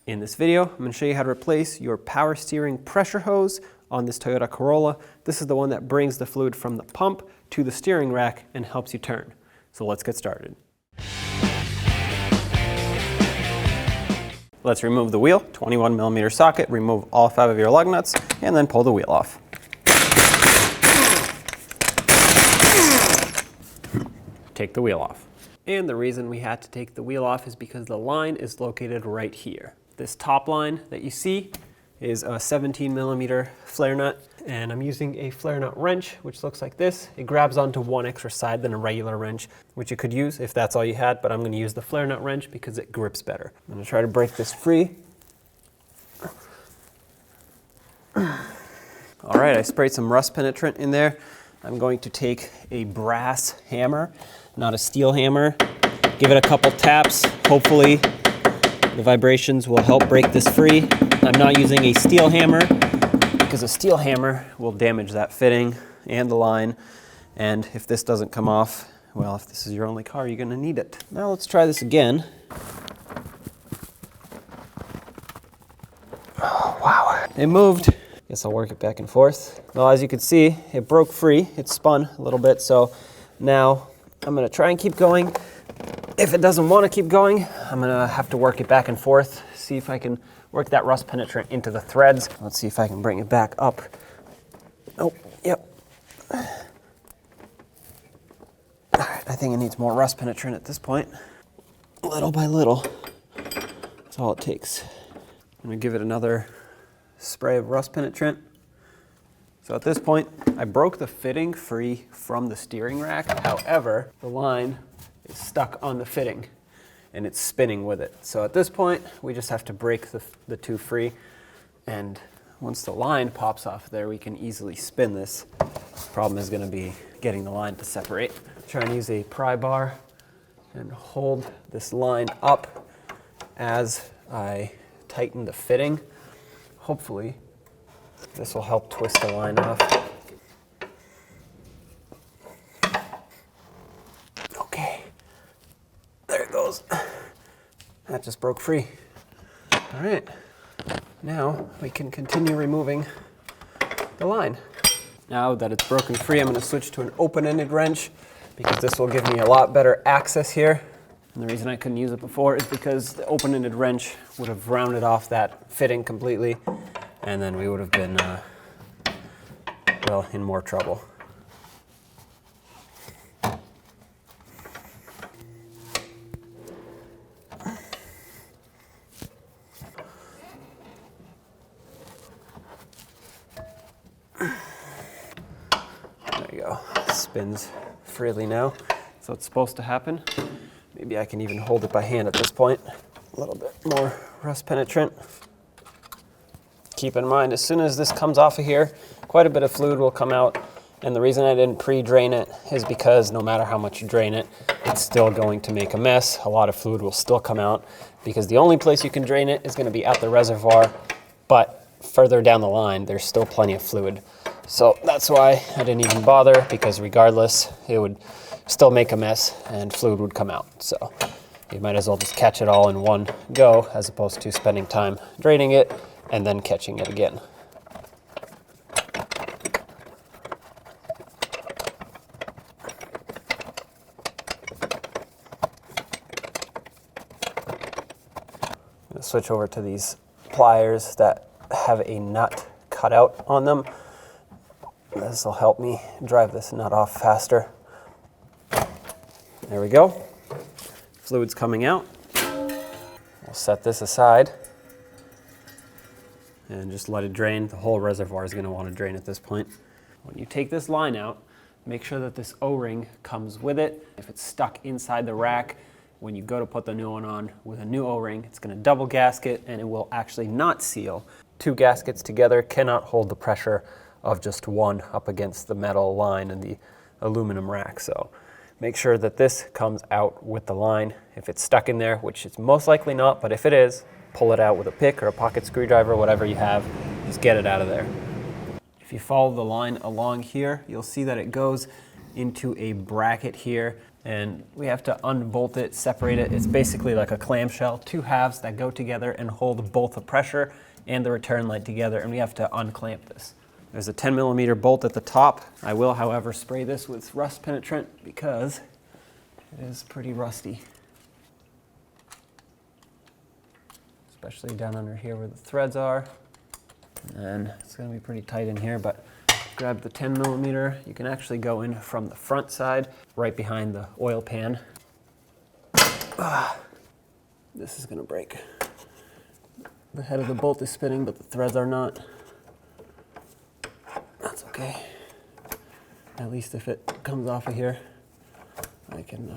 In this video, I'm going to show you how to replace your power steering pressure hose on this Toyota Corolla. This is the one that brings the fluid from the pump to the steering rack and helps you turn. So let's get started. Let's remove the wheel, 21mm socket, remove all 5 of your lug nuts, and then pull the wheel off. Take the wheel off. And the reason we had to take the wheel off is because the line is located right here. This top line that you see is a 17mm flare nut, and I'm using a flare nut wrench, which looks like this. It grabs onto one extra side than a regular wrench, which you could use if that's all you had, but I'm going to use the flare nut wrench because it grips better. I'm going to try to break this free. All right, I sprayed some rust penetrant in there. I'm going to take a brass hammer, not a steel hammer, give it a couple taps. Hopefully the vibrations will help break this free. I'm not using a steel hammer because a steel hammer will damage that fitting and the line. And if this doesn't come off, well, if this is your only car, you're gonna need it. Now let's try this again. Oh, wow, it moved. Guess I'll work it back and forth. Well, as you can see, it broke free. It spun a little bit, so now I'm gonna try and keep going. If it doesn't want to keep going, I'm gonna have to work it back and forth, see if I can work that rust penetrant into the threads. Let's see if I can bring it back up. Oh, yep. All right, I think it needs more rust penetrant at this point. Little by little, that's all it takes. I'm gonna give it another spray of rust penetrant. So at this point, I broke the fitting free from the steering rack. However, the line is stuck on the fitting and it's spinning with it. So at this point, we just have to break the two free. And once the line pops off there, we can easily spin this. The problem is gonna be getting the line to separate. Try and use a pry bar and hold this line up as I tighten the fitting. Hopefully, this will help twist the line off. Okay, there it goes. That just broke free. All right, now we can continue removing the line. Now that it's broken free, I'm gonna switch to an open-ended wrench because this will give me a lot better access here. And the reason I couldn't use it before is because the open-ended wrench would have rounded off that fitting completely, and then we would have been, well, in more trouble. There you go. It spins freely now, so it's supposed to happen. Maybe I can even hold it by hand at this point. A little bit more rust penetrant. Keep in mind, as soon as this comes off of here, quite a bit of fluid will come out. And the reason I didn't pre-drain it is because no matter how much you drain it, it's still going to make a mess. A lot of fluid will still come out because the only place you can drain it is going to be at the reservoir, but further down the line, there's still plenty of fluid. So that's why I didn't even bother, because regardless, it would still make a mess and fluid would come out. So you might as well just catch it all in one go as opposed to spending time draining it and then catching it again. I'm gonna switch over to these pliers that have a nut cut out on them. This will help me drive this nut off faster. There we go. Fluid's coming out. We'll set this aside and just let it drain. The whole reservoir is going to want to drain at this point. When you take this line out, make sure that this O-ring comes with it. If it's stuck inside the rack, when you go to put the new one on with a new O-ring, it's going to double gasket and it will actually not seal. Two gaskets together cannot hold the pressure of just one up against the metal line and the aluminum rack. So make sure that this comes out with the line. If it's stuck in there, which it's most likely not, but if it is, pull it out with a pick or a pocket screwdriver, whatever you have, just get it out of there. If you follow the line along here, you'll see that it goes into a bracket here, and we have to unbolt it, separate it. It's basically like a clamshell, two halves that go together and hold both the pressure and the return light together, and we have to unclamp this. There's a 10mm bolt at the top. I will, however, spray this with rust penetrant because it is pretty rusty. Especially down under here where the threads are. And it's going to be pretty tight in here, but grab the 10mm. You can actually go in from the front side, right behind the oil pan. This is going to break. The head of the bolt is spinning, but the threads are not. That's okay. At least if it comes off of here, I can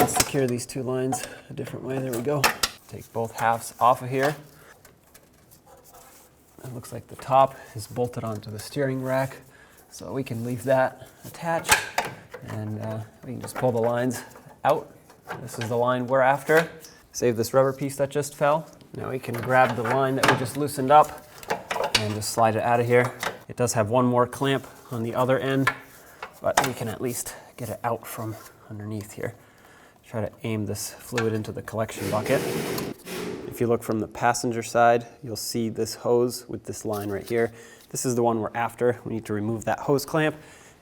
secure these two lines a different way. There we go. Take both halves off of here. It looks like the top is bolted onto the steering rack, so we can leave that attached, and we can just pull the lines out. This is the line we're after. Save this rubber piece that just fell. Now we can grab the line that we just loosened up and just slide it out of here. It does have one more clamp on the other end, but we can at least get it out from underneath here. Try to aim this fluid into the collection bucket. If you look from the passenger side, you'll see this hose with this line right here. This is the one we're after. We need to remove that hose clamp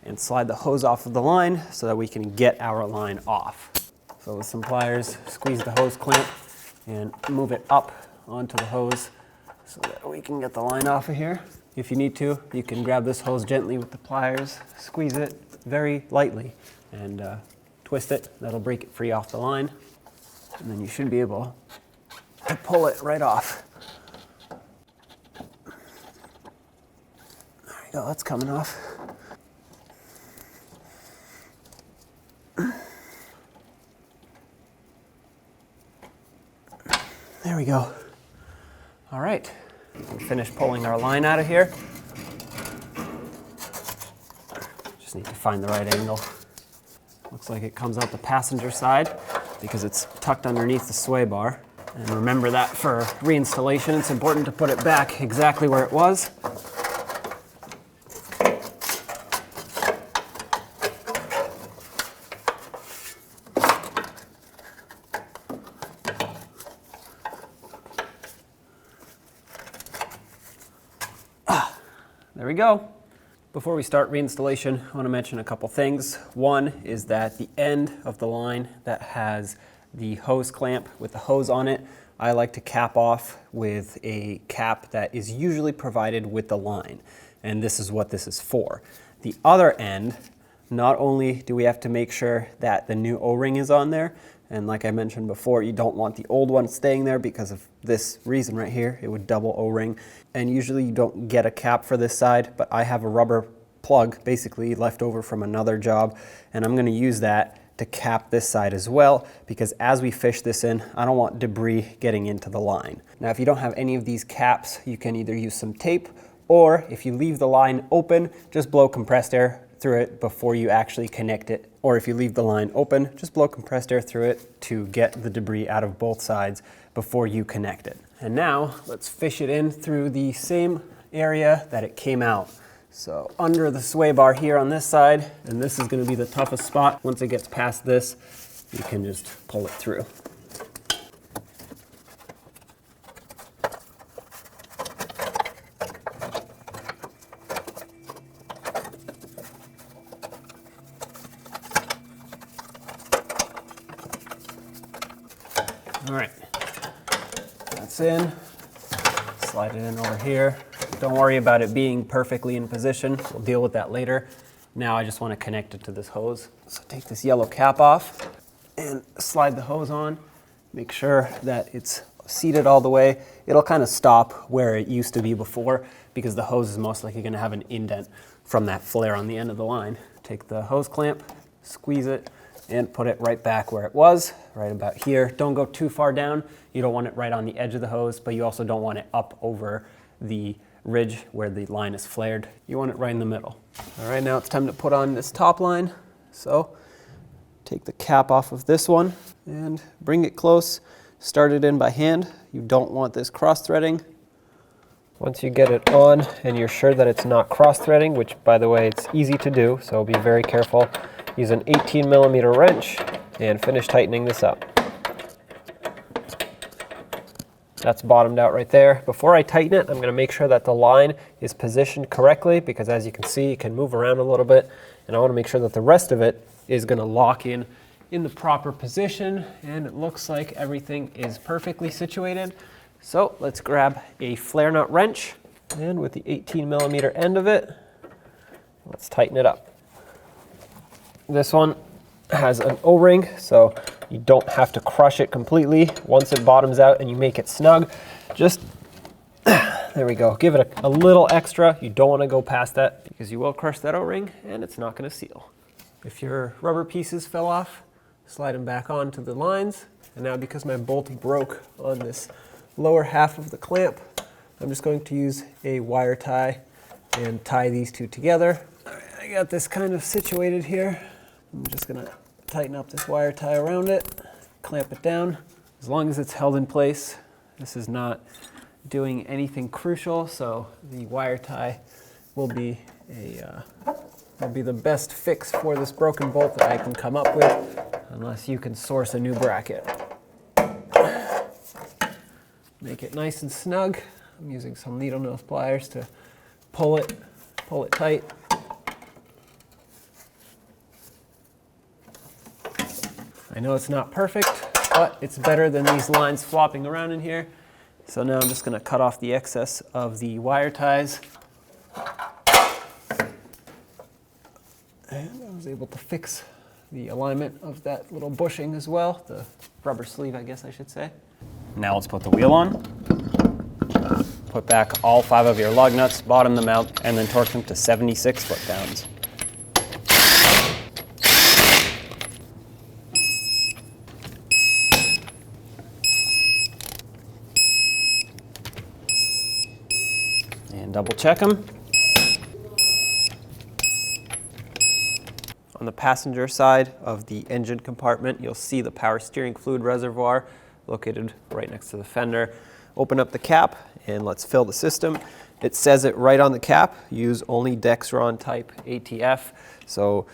and slide the hose off of the line so that we can get our line off. So with some pliers, squeeze the hose clamp and move it up onto the hose so that we can get the line off of here. If you need to, you can grab this hose gently with the pliers, squeeze it very lightly, and twist it. That'll break it free off the line, and then you should be able to pull it right off. There we go, that's coming off. There we go. All right, we finished pulling our line out of here. Just need to find the right angle. Looks like it comes out the passenger side because it's tucked underneath the sway bar. And remember that for reinstallation, it's important to put it back exactly where it was. There we go. Before we start reinstallation, I want to mention a couple things. One is that the end of the line that has the hose clamp with the hose on it, I like to cap off with a cap that is usually provided with the line. And this is what this is for. The other end, not only do we have to make sure that the new O-ring is on there, and like I mentioned before, you don't want the old one staying there because of this reason right here. It would double O-ring. And usually you don't get a cap for this side, but I have a rubber plug basically left over from another job, and I'm gonna use that to cap this side as well, because as we fish this in, I don't want debris getting into the line. Now, if you don't have any of these caps, you can either use some tape, or if you leave the line open, just blow compressed air through it before you actually connect it. Or if you leave the line open, just blow compressed air through it to get the debris out of both sides before you connect it. And now let's fish it in through the same area that it came out. So under the sway bar here on this side, and this is going to be the toughest spot. Once it gets past this, you can just pull it through. All right, that's in. Slide it in over here. Don't worry about it being perfectly in position. We'll deal with that later. Now I just want to connect it to this hose. So take this yellow cap off and slide the hose on. Make sure that it's seated all the way. It'll kind of stop where it used to be before because the hose is most likely going to have an indent from that flare on the end of the line. Take the hose clamp, squeeze it, and put it right back where it was, right about here. Don't go too far down. You don't want it right on the edge of the hose, but you also don't want it up over the ridge where the line is flared. You want it right in the middle. All right, now it's time to put on this top line. So take the cap off of this one and bring it close. Start it in by hand. You don't want this cross-threading. Once you get it on and you're sure that it's not cross-threading, which by the way, it's easy to do, so be very careful. use an 18mm wrench and finish tightening this up. That's bottomed out right there. Before I tighten it, I'm going to make sure that the line is positioned correctly, because as you can see, it can move around a little bit, and I want to make sure that the rest of it is going to lock in the proper position, and it looks like everything is perfectly situated. So let's grab a flare nut wrench, and with the 18mm end of it, let's tighten it up. This one has an O-ring, so you don't have to crush it completely. Once it bottoms out and you make it snug, just, there we go, give it a little extra. You don't want to go past that, because you will crush that O-ring and it's not going to seal. If your rubber pieces fell off, slide them back onto the lines. And now, because my bolt broke on this lower half of the clamp, I'm just going to use a wire tie and tie these two together. All right, I got this kind of situated here. I'm just going to tighten up this wire tie around it, clamp it down. As long as it's held in place, this is not doing anything crucial, so the wire tie will be the best fix for this broken bolt that I can come up with, unless you can source a new bracket. Make it nice and snug. I'm using some needle nose pliers to pull it tight. I know it's not perfect, but it's better than these lines flopping around in here. So now I'm just going to cut off the excess of the wire ties. And I was able to fix the alignment of that little bushing as well, the rubber sleeve, I guess I should say. Now let's put the wheel on. Put back all 5 of your lug nuts, bottom them out, and then torque them to 76 foot-pounds. And double check them. On the passenger side of the engine compartment, you'll see the power steering fluid reservoir located right next to the fender. Open up the cap and let's fill the system. It says it right on the cap, use only Dexron type ATF. So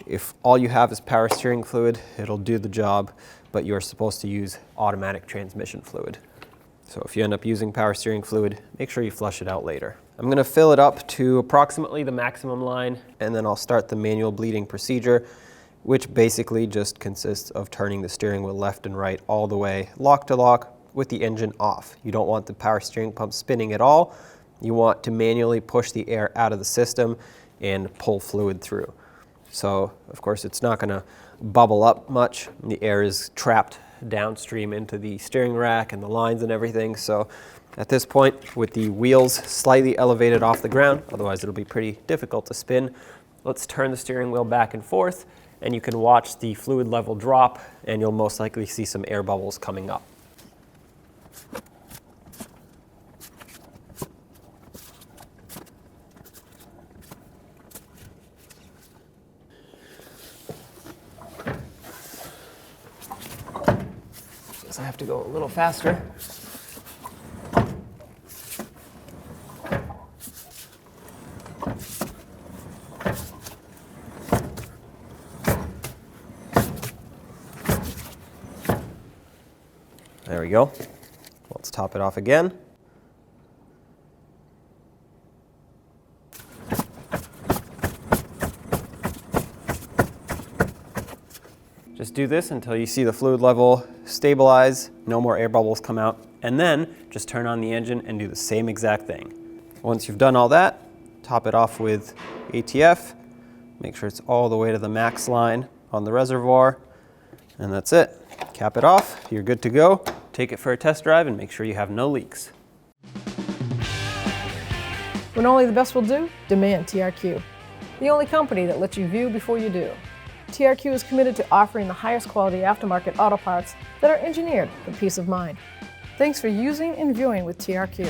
if all you have is power steering fluid, it'll do the job, but you're supposed to use automatic transmission fluid. So if you end up using power steering fluid, make sure you flush it out later. I'm going to fill it up to approximately the maximum line, and then I'll start the manual bleeding procedure, which basically just consists of turning the steering wheel left and right all the way, lock to lock, with the engine off. You don't want the power steering pump spinning at all. You want to manually push the air out of the system and pull fluid through. So, of course, it's not going to bubble up much. The air is trapped downstream into the steering rack and the lines and everything. So at this point, with the wheels slightly elevated off the ground, otherwise it'll be pretty difficult to spin, let's turn the steering wheel back and forth, and you can watch the fluid level drop, and you'll most likely see some air bubbles coming up. Guess I have to go a little faster. There we go. Let's top it off again. Just do this until you see the fluid level stabilize, no more air bubbles come out, and then just turn on the engine and do the same exact thing. Once you've done all that, top it off with ATF, make sure it's all the way to the max line on the reservoir, and that's it. Cap it off, you're good to go. Take it for a test drive and make sure you have no leaks. When only the best will do, demand TRQ. The only company that lets you view before you do. TRQ is committed to offering the highest quality aftermarket auto parts that are engineered for peace of mind. Thanks for using and viewing with TRQ.